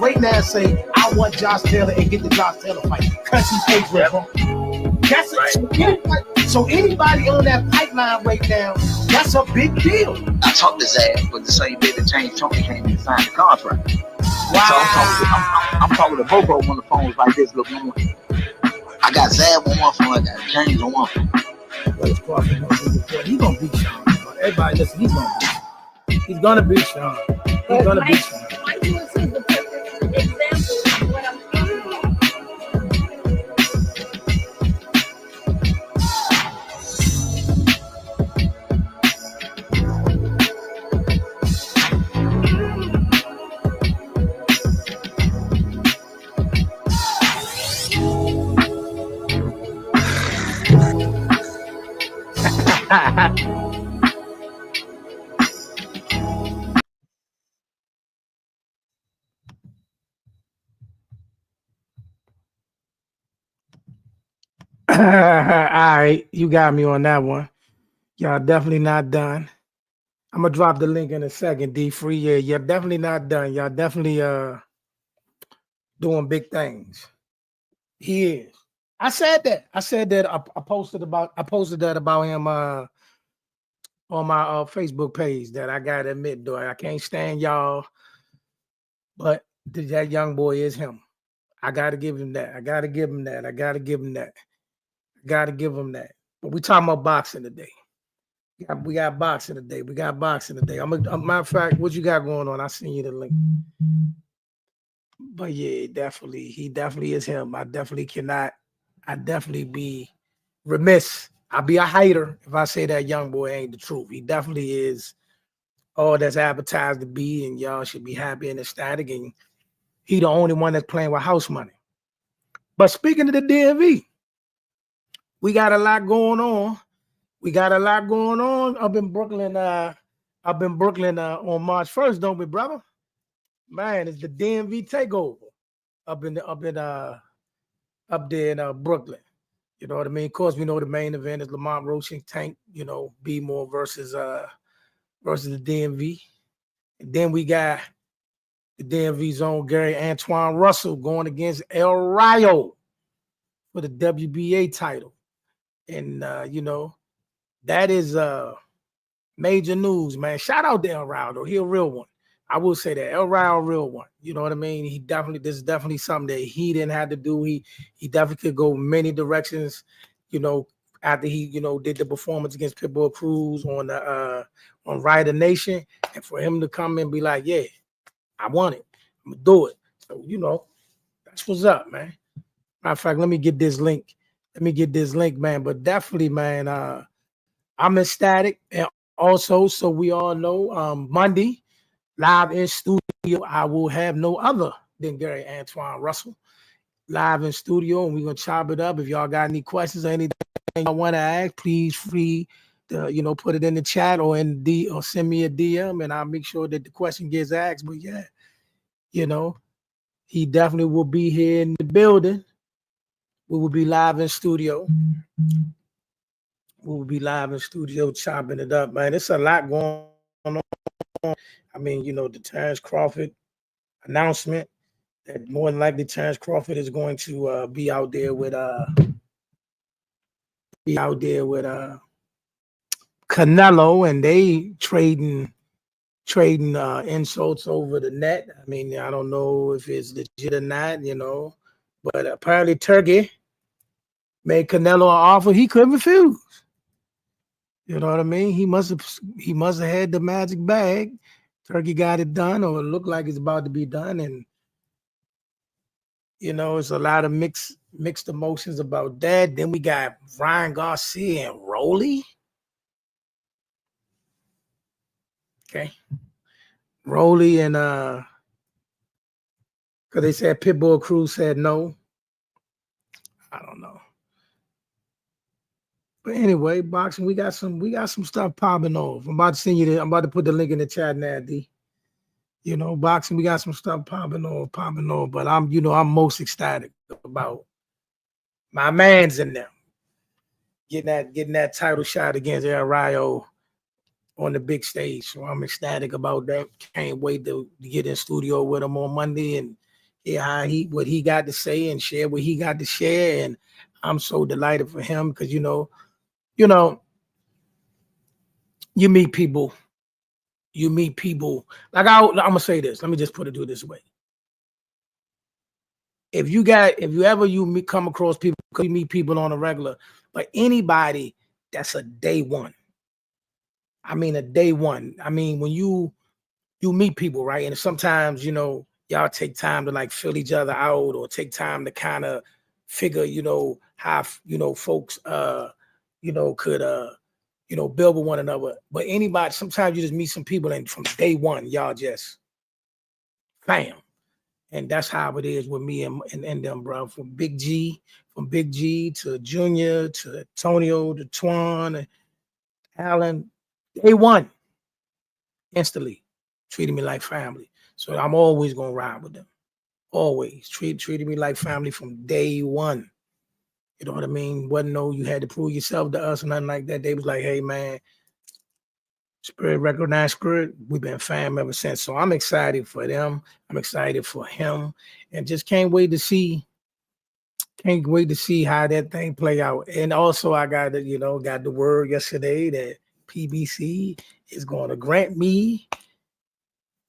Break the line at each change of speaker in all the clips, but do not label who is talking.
Right now, say I want Josh Taylor and get the Josh Taylor fight because he's favorite, bro. That's it. So anybody on that pipeline right now, that's a big deal.
I talked to Zab, but the same day that James Tony came in and signed the contract.
Wow.
So I'm talking to Bobo on the phones like this. Look, I got Zab on one phone, I got James on one phone.
He's gonna beat Sean. Everybody listen, he's gonna beat Sean. He's gonna beat Sean.
Mike Lewis is the perfect example of what I'm talking about.
All right, you got me on that one. Y'all definitely not done. I'm gonna drop the link in a second. D Free, yeah, you're definitely not done. Y'all definitely doing big things. He is. I said that. I posted that about him on my Facebook page. That I gotta admit, though, I can't stand y'all, but that young boy is him. I gotta give him that. I gotta give him that. But we talking about boxing today. We got boxing today. Matter of fact, what you got going on? I send you the link. But yeah, he definitely is him. I definitely be remiss. I'll be a hater if I say that young boy ain't the truth. He definitely is all that's advertised to be, and y'all should be happy and ecstatic. And he the only one that's playing with house money. But speaking of the DMV, we got a lot going on. Up in Brooklyn. On March 1st, don't we, brother? Man, it's the DMV takeover up there in Brooklyn. You know what I mean? Of course, we know the main event is Lamont Roach and Tank. You know, B More versus the DMV. And then we got the DMV's own Gary Antoine Russell going against El Rayo for the WBA title. And that is major news, man. Shout out to El Rayo, though. He a real one. I will say that El Rayo a real one. You know what I mean? This is definitely something that he didn't have to do. He definitely could go many directions, after he, did the performance against Pitbull Cruz on Rider Nation. And for him to come and be like, yeah, I want it. I'm gonna do it. So, that's what's up, man. Matter of fact, let me get this link. Man. But definitely, man, I'm ecstatic. And also, so we all know, Monday, live in studio, I will have no other than Gary Antoine Russell live in studio, and we're gonna chop it up. If y'all got any questions or anything y'all want to ask, please free to put it in the chat or or send me a DM, and I'll make sure that the question gets asked. But yeah, he definitely will be here in the building. We will be live in studio. Chopping it up, man. It's a lot going on. I mean, the Terrence Crawford announcement that more than likely Terrence Crawford is going to be out there with Canelo, and they trading insults over the net. I mean, I don't know if it's legit or not, but apparently Turkey made Canelo an offer he couldn't refuse. You know what I mean? He must have had the magic bag. Turkey got it done, or it looked like it's about to be done, and it's a lot of mixed emotions about that. Then we got Ryan Garcia and Rollie. Okay, Rollie and because they said Pitbull Cruz said no. I don't know. But anyway, boxing, we got some stuff popping off. I'm about to put the link in the chat now, D. Boxing, we got some stuff popping off. But I'm most ecstatic about my man's in them getting that title shot against El Rayo on the big stage. So I'm ecstatic about that. Can't wait to get in studio with him on Monday and hear how what he got to say and share what he got to share. And I'm so delighted for him because you know, you meet people, like I'm gonna say this. Let me just put it this way. If you come across people, you meet people on a regular, but anybody that's a day one. I mean a day one. I mean when you meet people, right? And sometimes, y'all take time to like fill each other out or take time to kind of figure, how, folks, could, build with one another. But anybody, sometimes you just meet some people and from day one, y'all just bam. And that's how it is with me and them, bro. From Big G to Junior to Antonio to Twan and Allen, day one, instantly treated me like family. So I'm always gonna ride with them. Always treated me like family from day one. You know what I mean? Wasn't no you had to prove yourself to us or nothing like that. They was like, hey man, spirit recognized spirit. We've been fam ever since. So I'm excited for them. I'm excited for him, and just can't wait to see how that thing play out. And also, I got the word yesterday that PBC is going to grant me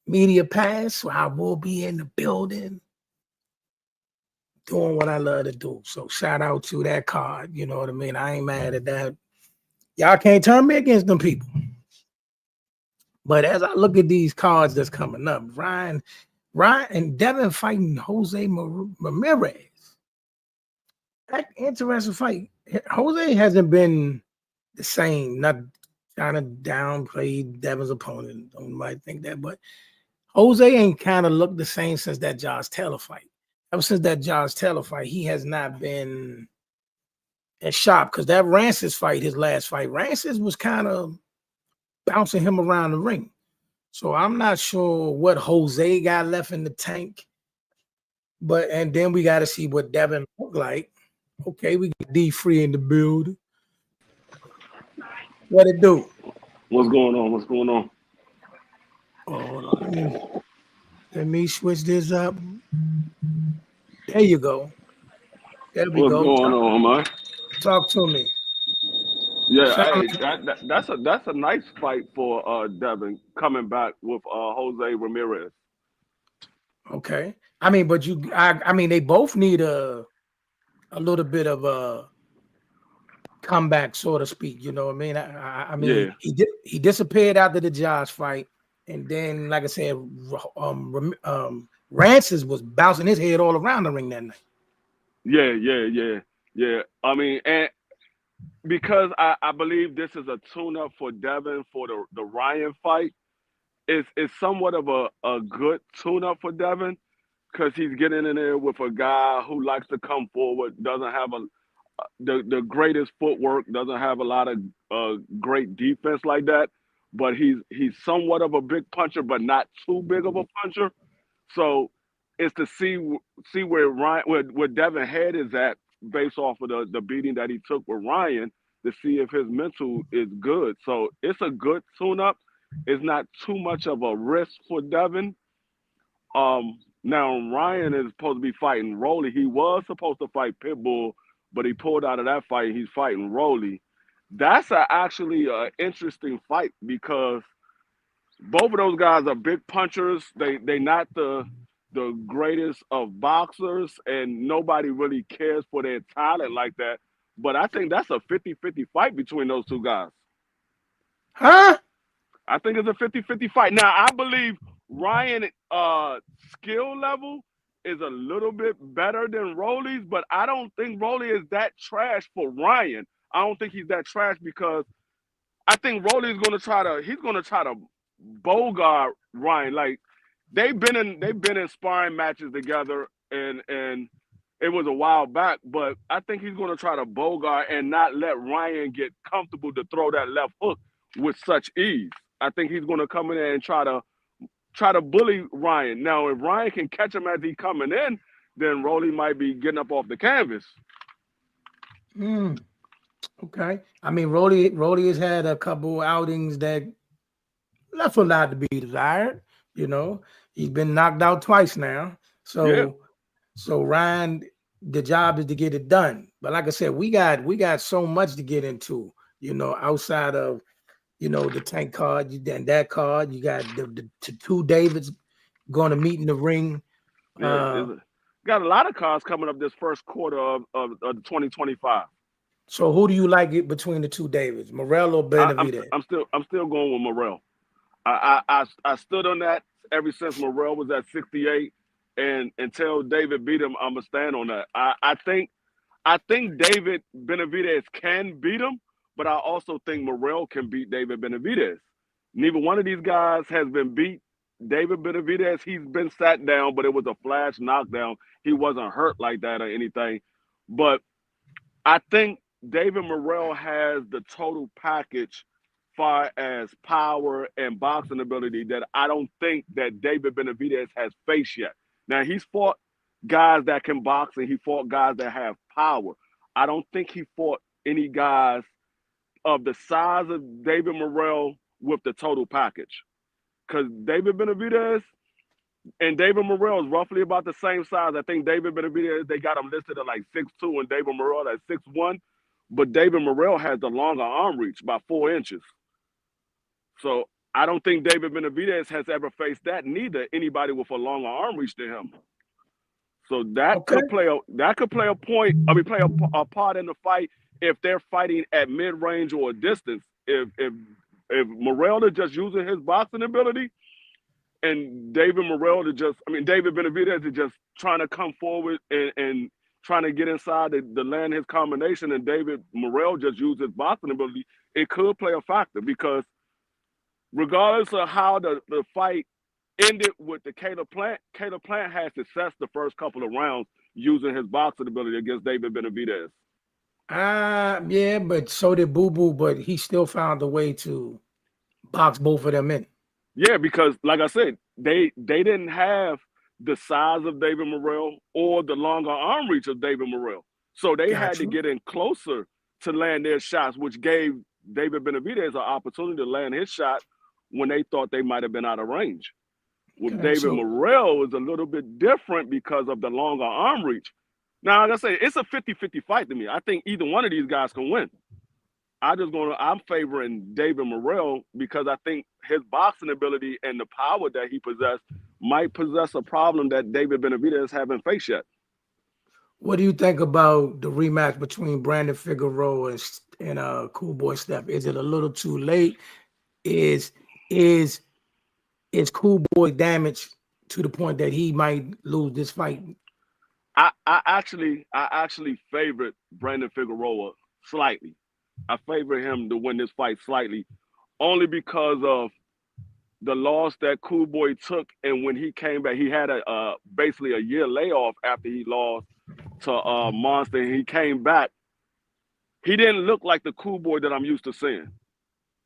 media pass, so I will be in the building doing what I love to do. So shout out to that card. You know what I mean? I ain't mad at that. Y'all can't turn me against them people. But as I look at these cards that's coming up, Ryan and Devin fighting Jose Ramirez. That interesting fight. Jose hasn't been the same. Not trying to downplay Devin's opponent. Don't might think that, but Jose ain't kind of looked the same since that Josh Taylor fight. Ever since that Josh Taylor fight, he has not been as sharp because that Rancis fight, his last fight, Rancis was kind of bouncing him around the ring. So I'm not sure what Jose got left in the tank. And then we got to see what Devin look like. Okay, we got D3 in the build. What it do?
What's going on? What's going on?
Oh, let me switch this up. There you go. There we
What's
go.
going on, man?
Talk to me.
Yeah,
Sound
hey,
like,
that's a nice fight for Devin coming back with Jose Ramirez.
okay. I mean, but I mean, they both need a little bit of a comeback, so to speak. You know what I mean? I mean,
Yeah,
he disappeared after the Josh fight, and then, like I said, Rancis was bouncing his head all around the ring that night.
yeah. I mean, and because I believe this is a tune-up for Devin for the Ryan fight. It's somewhat of a good tune-up for Devin because he's getting in there with a guy who likes to come forward, doesn't have the greatest footwork, doesn't have a lot of great defense like that, but he's somewhat of a big puncher, but not too big of a puncher. So it's to see where Ryan where Devin head is at based off of the beating that he took with Ryan to see if his mental is good. So it's a good tune up. It's not too much of a risk for Devin. Now Ryan is supposed to be fighting Rollie. He was supposed to fight Pitbull, but he pulled out of that fight. He's fighting Rollie. That's actually an interesting fight because both of those guys are big punchers. They not the greatest of boxers, and nobody really cares for their talent like that. But I think that's a 50-50 fight between those two guys.
Huh?
I think it's a 50-50 fight. Now, I believe Ryan skill level is a little bit better than Rollie's, but I don't think Rollie is that trash for Ryan. I don't think he's that trash because I think Rollie is gonna try to bogart Ryan. Like they've been in sparring matches together and it was a while back, but I think he's gonna try to bogart and not let Ryan get comfortable to throw that left hook with such ease. I think he's gonna come in there and try to bully Ryan. Now if Ryan can catch him as he coming in, then Rollie might be getting up off the canvas.
Okay. I mean, Rollie has had a couple outings that left a lot to be desired. You know, he's been knocked out twice now.
Yeah,
So Ryan, the job is to get it done. But like I said, we got so much to get into. You know, outside of the tank card and that card, you got the two Davids going to meet in the ring.
yeah. Got a lot of cars coming up this first quarter of 2025.
So who do you like it between the two Davids, Morel or Benavidez?
I'm still going with Morel. I stood on that ever since Morel was at 68, and until David beat him, I'm gonna stand on that. I think David Benavidez can beat him, but I also think Morel can beat David Benavidez. Neither one of these guys has been beat. David Benavidez, he's been sat down, but it was a flash knockdown. He wasn't hurt like that or anything. But I think David Morrell has the total package far as power and boxing ability that I don't think that David Benavidez has faced yet. Now, he's fought guys that can box and he fought guys that have power. I don't think he fought any guys of the size of David Morrell with the total package. Because David Benavidez and David Morrell is roughly about the same size. I think David Benavidez, they got him listed at like 6'2", and David Morrell at 6'1". But David Morrell has the longer arm reach by 4 inches. So I don't think David Benavidez has ever faced that, neither anybody with a longer arm reach to him. So that could play a point. I mean, play a part in the fight if they're fighting at mid range or a distance. If Morrell is just using his boxing ability, and David Benavidez is just trying to come forward and trying to get inside the land his combination, and David Morrell just used his boxing ability, it could play a factor because regardless of how the fight ended with the Caleb Plant had success the first couple of rounds using his boxing ability against David Benavidez.
Yeah, but so did Boo Boo, but he still found a way to box both of them in.
Yeah, because like I said, they didn't have the size of David Morrell or the longer arm reach of David Morrell. So they had to get in closer to land their shots, which gave David Benavidez an opportunity to land his shot when they thought they might have been out of range. With David Morrell is a little bit different because of the longer arm reach. Now, like I say, it's a 50-50 fight to me. I think either one of these guys can win. I'm favoring David Morrell because I think his boxing ability and the power that he possessed might possess a problem that David Benavidez haven't faced yet.
What do you think about the rematch between Brandon Figueroa and Cool Boy Steph? Is it a little too late? Is Cool Boy damaged to the point that he might lose this fight?
I actually favored Brandon Figueroa slightly. I favor him to win this fight slightly, only because of the loss that Cool Boy took, and when he came back, he had basically a year layoff after he lost to Monster, and he came back. He didn't look like the Cool Boy that I'm used to seeing.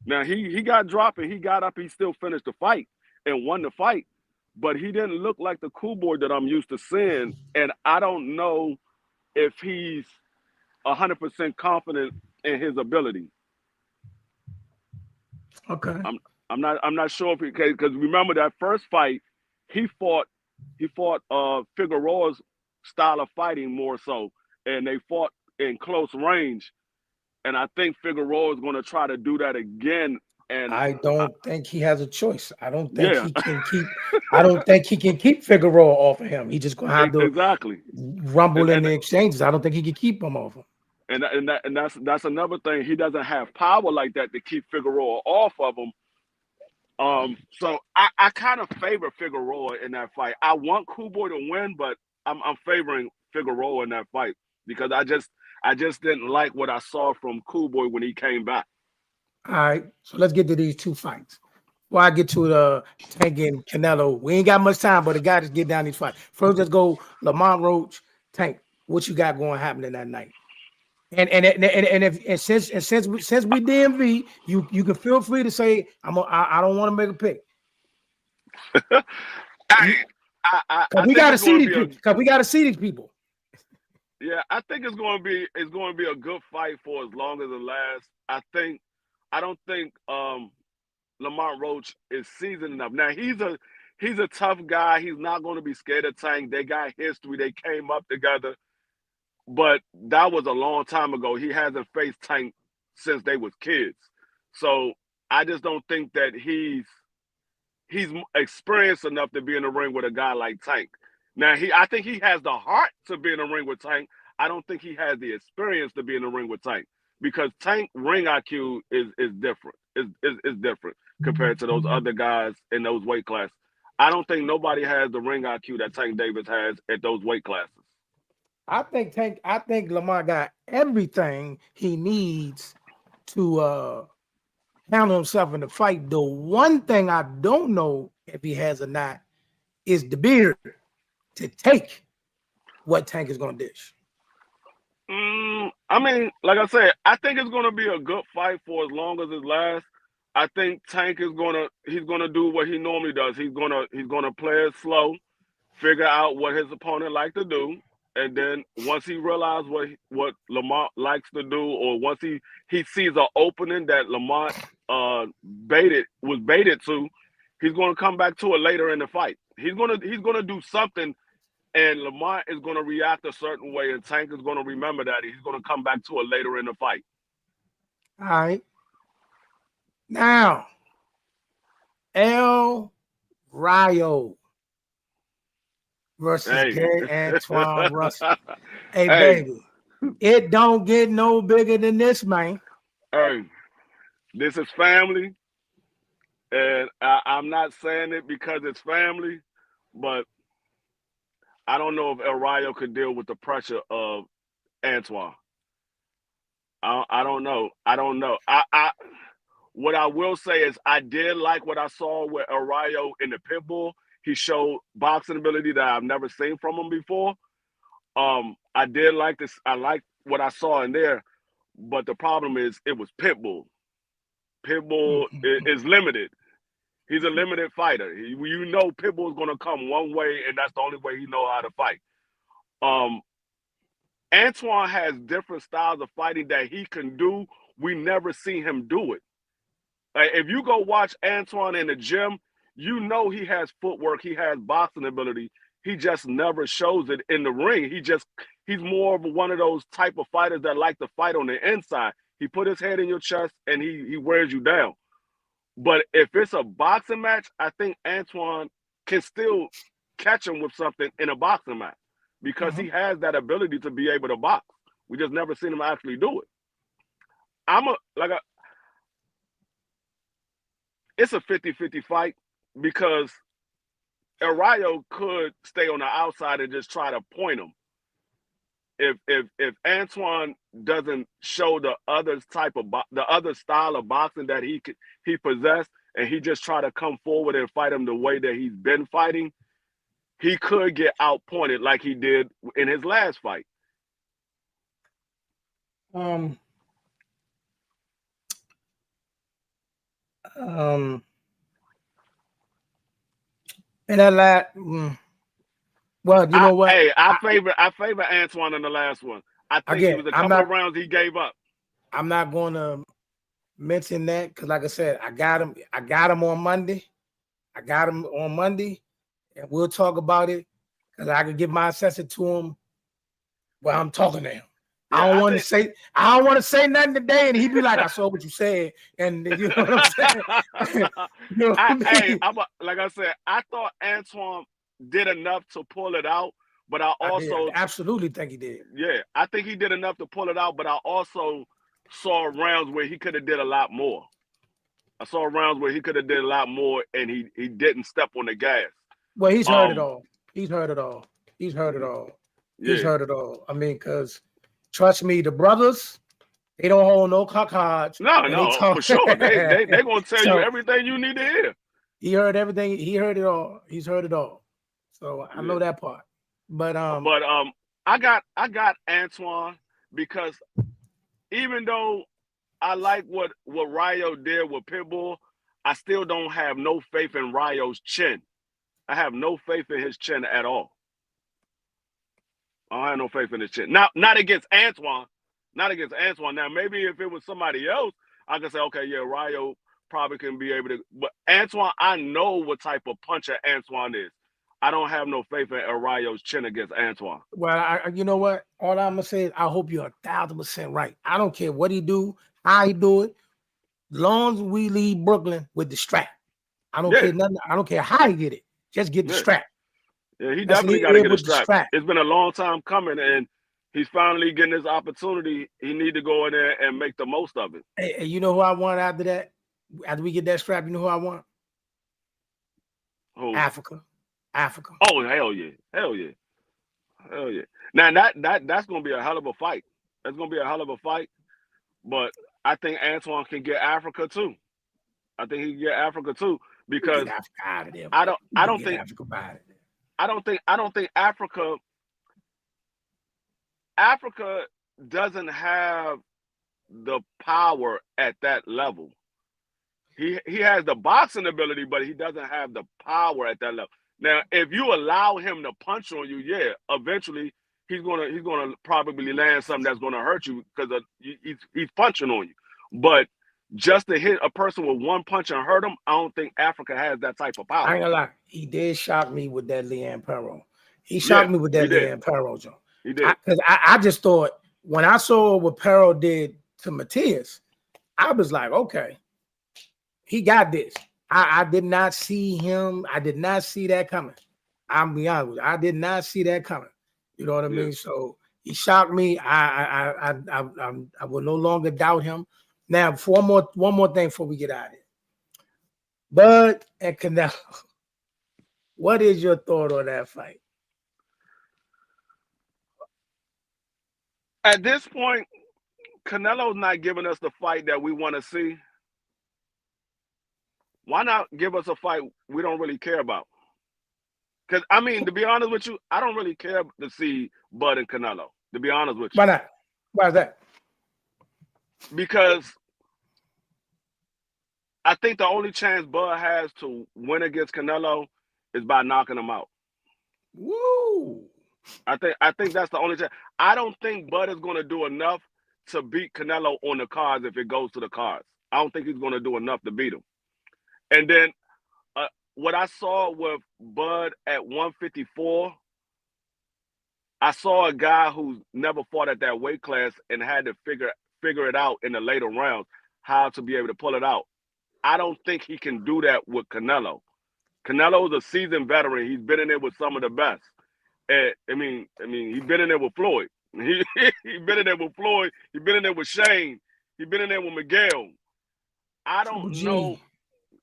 Now he got dropped and he got up. He still finished the fight and won the fight, but he didn't look like the Cool Boy that I'm used to seeing. And I don't know if he's 100% confident in his ability.
Okay.
I'm not sure if because remember that first fight, he fought Figueroa's style of fighting more so, and they fought in close range. And I think Figueroa is going to try to do that again. And
I don't think he has a choice. I don't think he can keep. I don't think he can keep Figueroa off of him. He's just going to have to rumble in the exchanges. I don't think he can keep him off him.
And that's another thing. He doesn't have power like that to keep Figueroa off of him. So I kind of favor Figueroa in that fight. I want Cool Boy to win, but I'm favoring Figueroa in that fight because I just didn't like what I saw from Cool Boy when he came back.
All right, so let's get to these two fights. Before I get to the Tank and Canelo, we ain't got much time, but the guy just get down these fights. First, let's go Lamont Roach, Tank. What you got going happening that night? And since we DMV, you can feel free to say I don't want to make a pick.
I
we got to see these people. Because we got to see these people.
Yeah, I think it's going to be a good fight for as long as it lasts. I don't think Lamont Roach is seasoned enough. Now he's a tough guy. He's not going to be scared of Tank. They got history. They came up together, but that was a long time ago. He hasn't faced Tank since they was kids. So I just don't think that he's experienced enough to be in the ring with a guy like Tank. Now I think he has the heart to be in the ring with Tank. I don't think he has the experience to be in the ring with Tank because Tank ring IQ is different. Is different compared to those other guys in those weight classes. I don't think nobody has the ring IQ that Tank Davis has at those weight classes.
I think Lamar got everything he needs to handle himself in the fight. The one thing I don't know if he has or not is the beard to take what Tank is going to dish.
I mean, like I said, I think it's going to be a good fight for as long as it lasts. I think Tank is he's gonna do what he normally does. He's gonna play it slow, figure out what his opponent like to do, and then once he realizes what Lamont likes to do, or once he sees an opening that Lamont was baited to, he's gonna come back to it later in the fight. He's gonna do something, and Lamont is gonna react a certain way, and Tank is gonna remember that. He's gonna come back to it later in the fight.
All right. Now, El Rayo versus Gary Antoine Russell. Hey, baby, it don't get no bigger than this, man.
Hey, this is family, and I'm not saying it because it's family, but I don't know if El Rayo could deal with the pressure of Antoine. I don't know. What I will say is I did like what I saw with El Rayo in the pit bull. He showed boxing ability that I've never seen from him before. I did like this. I like what I saw in there, but the problem is it was pit bull. Pit bull is limited. He's a limited fighter. You know pit bull is going to come one way, and that's the only way he know how to fight. Antoine has different styles of fighting that he can do. We never see him do it. If you go watch Antoine in the gym, you know he has footwork, he has boxing ability. He just never shows it in the ring. He's more of one of those type of fighters that like to fight on the inside. He put his head in your chest and he wears you down. But if it's a boxing match, I think Antoine can still catch him with something in a boxing match because he has that ability to be able to box. We just never seen him actually do it. It's a 50-50 fight because El Rayo could stay on the outside and just try to point him. If Antoine doesn't show the other style of boxing that he possessed, and he just try to come forward and fight him the way that he's been fighting, he could get outpointed like he did in his last fight.
And well, you know what?
I favor Antoine in the last one. I think it was a couple of rounds he gave up.
I'm not going to mention that because, like I said, I got him on Monday. And we'll talk about it because I could give my assessment to him while I'm talking to him. Yeah, I don't want to say nothing today, and he'd be like, "I saw what you said," and you know what I'm saying.
Like I said, I thought Antoine did enough to pull it out, but I also
absolutely think he did.
Yeah, I think he did enough to pull it out, but I also saw rounds where he could have did a lot more. I saw rounds where he could have did a lot more, and he didn't step on the gas.
Well, he's heard it all. He's heard it all. I mean, because trust me, the brothers, they don't hold no cards.
No, for sure. They gonna tell you everything you need to hear.
He heard everything. He heard it all. He's heard it all. So I know that part. But
I got Antoine because even though I like what Rayo did with Pitbull, I still don't have no faith in Rayo's chin. I have no faith in his chin at all. I don't have no faith in this shit. Not against Antoine. Not against Antoine. Now, maybe if it was somebody else, I could say, okay, yeah, Rayo probably can be able to. But Antoine, I know what type of puncher Antoine is. I don't have no faith in Rayo's chin against Antoine.
Well, you know what? All I'm gonna say is I hope you're 1,000% right. I don't care what he do, how he do it, as long as we leave Brooklyn with the strap. I don't care nothing. I don't care how he get it. Just get the strap.
Yeah, he
Let's
definitely
leave
got to
here
get a
with the
strap.
strap.
It's been a long time coming, and he's finally getting his opportunity. He need to go in there and make the most of it.
Hey, you know who I want after that? After we get that strap, you know who I want?
Who?
Africa.
Oh, hell yeah. Hell yeah. Hell yeah. Now that's gonna be a hell of a fight. That's gonna be a hell of a fight. But I think Antoine can get Africa too. I think he can get Africa too because
get Africa out of there.
I don't think
Africa out of there.
I don't think Africa doesn't have the power at that level. He has the boxing ability, but he doesn't have the power at that level. Now, if you allow him to punch on you, yeah, eventually he's gonna probably land something that's gonna hurt you because he's punching on you. But just to hit a person with one punch and hurt him, I don't think Africa has that type of power.
I ain't gonna lie, he did shock me with that Leanne Perro. He shocked me with that Leanne Perro, Joe.
He did.
Because I just thought when I saw what Perro did to Matias, I was like, okay, he got this. I did not see him. I did not see that coming. I'm be honest with you. I did not see that coming. You know what I mean? So he shocked me. I will no longer doubt him. Now, one more thing before we get out of here. Bud and Canelo. What is your thought on that fight?
At this point, Canelo's not giving us the fight that we want to see. Why not give us a fight we don't really care about? Because, I mean, to be honest with you, I don't really care to see Bud and Canelo, to be honest with you.
Why not? Why is that?
Because I think the only chance Bud has to win against Canelo is by knocking him out.
Woo!
I think that's the only chance. I don't think Bud is going to do enough to beat Canelo on the cards if it goes to the cards. I don't think he's going to do enough to beat him. And then what I saw with Bud at 154, I saw a guy who's never fought at that weight class and had to figure it out in the later rounds, how to be able to pull it out. I don't think he can do that with Canelo. Canelo is a seasoned veteran. He's been in there with some of the best. And, I mean, he's been in there with Floyd. He's been in there with Floyd. He's been in there with Shane. He's been in there with Miguel. I don't know.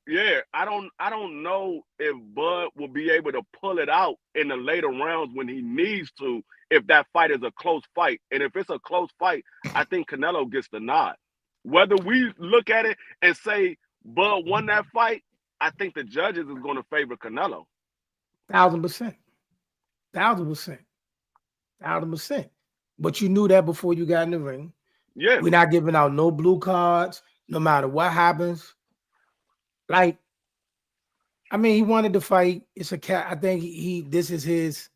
Yeah, I don't know if Bud will be able to pull it out in the later rounds when he needs to, if that fight is a close fight. And if it's a close fight, I think Canelo gets the nod. Whether we look at it and say Bud won that fight, I think the judges is going to favor Canelo.
1,000%. 1,000%. 1,000%. But you knew that before you got in the ring.
Yeah.
We're not giving out no blue cards, no matter what happens. Like, I mean, he wanted to fight. It's a cat. I think this is his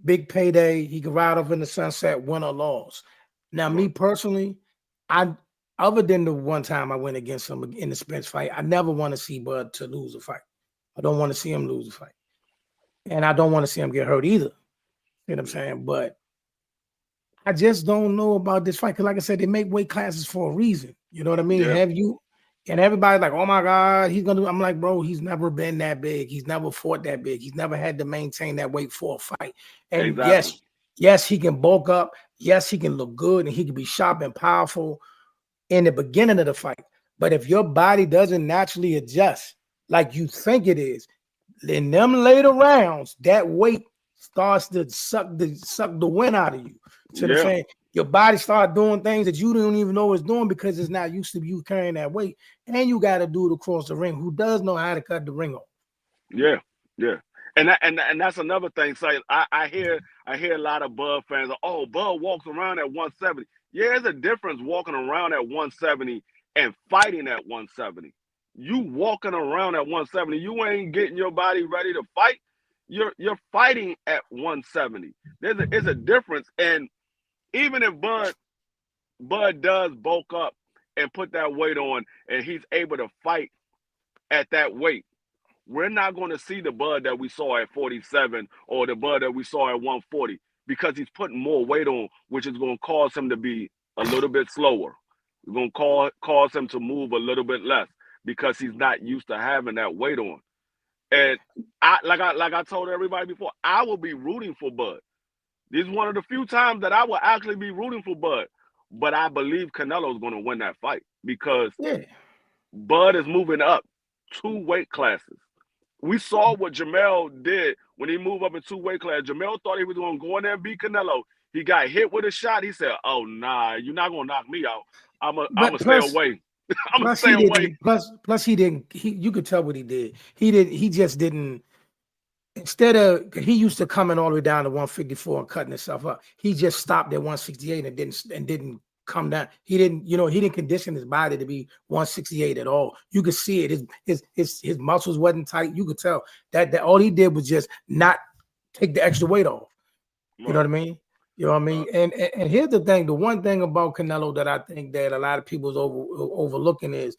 big payday. He can ride off in the sunset, win or loss. Now, me personally, other than the one time I went against him in the Spence fight, I never want to see Bud to lose a fight. I don't want to see him lose a fight. And I don't want to see him get hurt either. You know what I'm saying? But I just don't know about this fight. Because like I said, they make weight classes for a reason. You know what I mean?
Yeah.
Have you? And everybody's like, oh my God, he's gonna do. I'm like, bro, he's never been that big. He's never fought that big. He's never had to maintain that weight for a fight. And
exactly.
yes, he can bulk up. Yes, he can look good and he can be sharp and powerful in the beginning of the fight. But if your body doesn't naturally adjust like you think it is, in them later rounds, that weight starts to suck the wind out of you. So the saying, your body starts doing things that you don't even know it's doing because it's not used to you carrying that weight. And you got to do it across the ring. Who does know how to cut the ring off?
Yeah. And that's another thing. So I hear a lot of Bud fans. Oh, Bud walks around at 170. Yeah, there's a difference walking around at 170 and fighting at 170. You walking around at 170, you ain't getting your body ready to fight. you're fighting at 170. There's a difference. And even if Bud does bulk up and put that weight on, and he's able to fight at that weight, we're not going to see the Bud that we saw at 47 or the Bud that we saw at 140 because he's putting more weight on, which is going to cause him to be a little bit slower. It's going to cause him to move a little bit less because he's not used to having that weight on. And I told everybody before, I will be rooting for Bud. This is one of the few times that I will actually be rooting for Bud. But I believe Canelo is going to win that fight because Bud is moving up 2 weight classes. We saw what Jamel did when he moved up in 2 weight classes. Jamel thought he was going to go in there and beat Canelo. He got hit with a shot. He said, "Oh nah, you're not going to knock me out. I'm gonna stay away. I'm gonna stay away."
Plus, he didn't. You could tell what he did. He just didn't. Instead of, he used to coming all the way down to 154 and cutting himself up. He just stopped at 168 and didn't come down. He didn't condition his body to be 168 at all. You could see it. His muscles wasn't tight. You could tell that all he did was just not take the extra weight off. You know what I mean? You know what I mean? And here's the thing. The one thing about Canelo that I think that a lot of people's overlooking is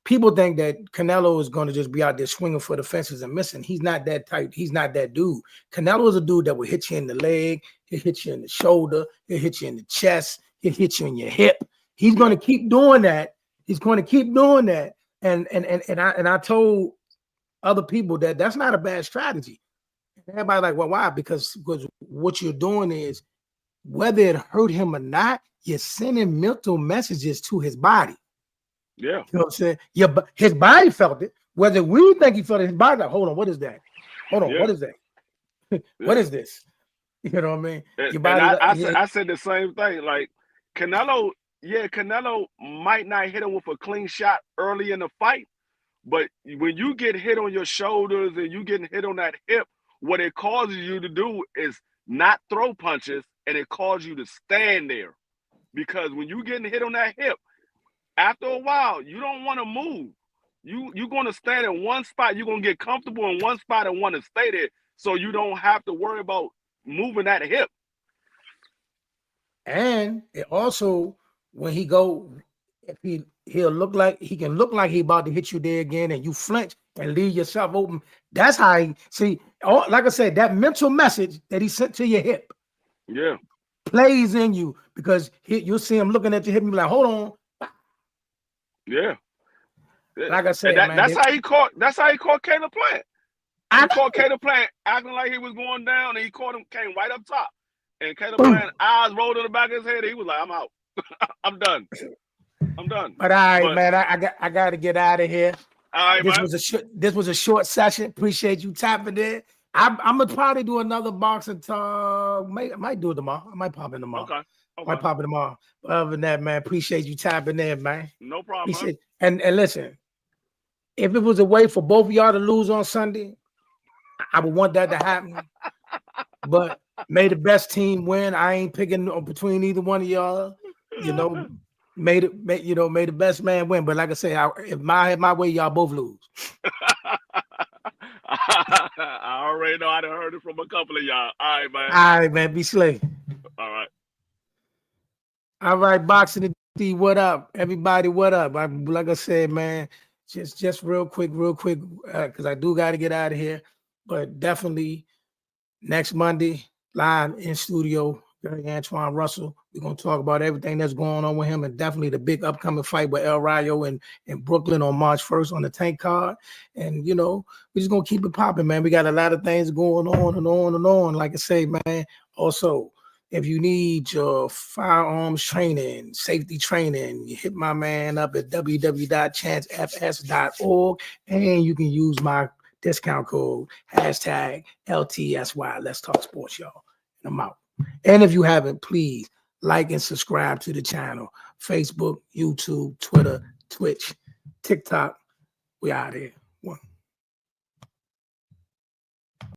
people think that Canelo is going to just be out there swinging for the fences and missing. He's not that type. He's not that dude. Canelo is a dude that will hit you in the leg. He'll hit you in the shoulder. He'll hit you in the chest. He'll hit you in your hip. He's going to keep doing that. He's going to keep doing that. And I told other people that that's not a bad strategy. Everybody's like, well, why? Because what you're doing is, whether it hurt him or not, you're sending mental messages to his body.
Yeah.
You know what I'm saying? His body felt it. Whether we think he felt it, his body like, hold on, what is that? Hold on, what is that? What is this? You know what I mean? Your body,
I said the same thing. Like Canelo might not hit him with a clean shot early in the fight, but when you get hit on your shoulders and you getting hit on that hip, what it causes you to do is not throw punches, and it causes you to stand there. Because when you getting hit on that hip, after a while, you don't want to move. You're going to stand in one spot. You're going to get comfortable in one spot and want to stay there so you don't have to worry about moving that hip.
And it also, when he go, if he can look like he about to hit you there again and you flinch and leave yourself open. That's how he, see, like I said, that mental message that he sent to your hip plays in you because you'll see him looking at your hip and be like, hold on.
Yeah.
Like I said,
that's how he caught Caleb Plant. He caught Caleb Plant acting like he was going down, and he caught him, came right up top. And Caleb Plant eyes rolled in the back of his head. He was like, I'm out. I'm done.
But all right, man, I got to get out of here.
All right,
this was a short session. Appreciate you tapping in. I'm gonna probably do another boxing talk. Might do it tomorrow. I might pop in tomorrow.
Okay.
Might pop in tomorrow. But other than that, man, appreciate you tapping in, man.
No problem.
And listen, if it was a way for both of y'all to lose on Sunday, I would want that to happen. But may the best team win. I ain't picking between either one of y'all. You know, may the best man win. But like I say, if my way, y'all both lose.
I already know. I done heard it from a couple of y'all. All right, man.
Be slick. All right, Boxing D, what up? Everybody, what up? Like I said, man, just real quick, because I do got to get out of here. But definitely next Monday, live in studio, Antoine Russell. We're going to talk about everything that's going on with him, and definitely the big upcoming fight with El Rayo in Brooklyn on March 1st on the Tank card. And, we're just going to keep it popping, man. We got a lot of things going on and on and on. Like I say, man, also, if you need your firearms training, safety training, you hit my man up at www.chancefs.org, and you can use my discount code #LTSY. Let's talk sports, y'all. And I'm out. And if you haven't, please like and subscribe to the channel. Facebook, YouTube, Twitter, Twitch, TikTok. We out here.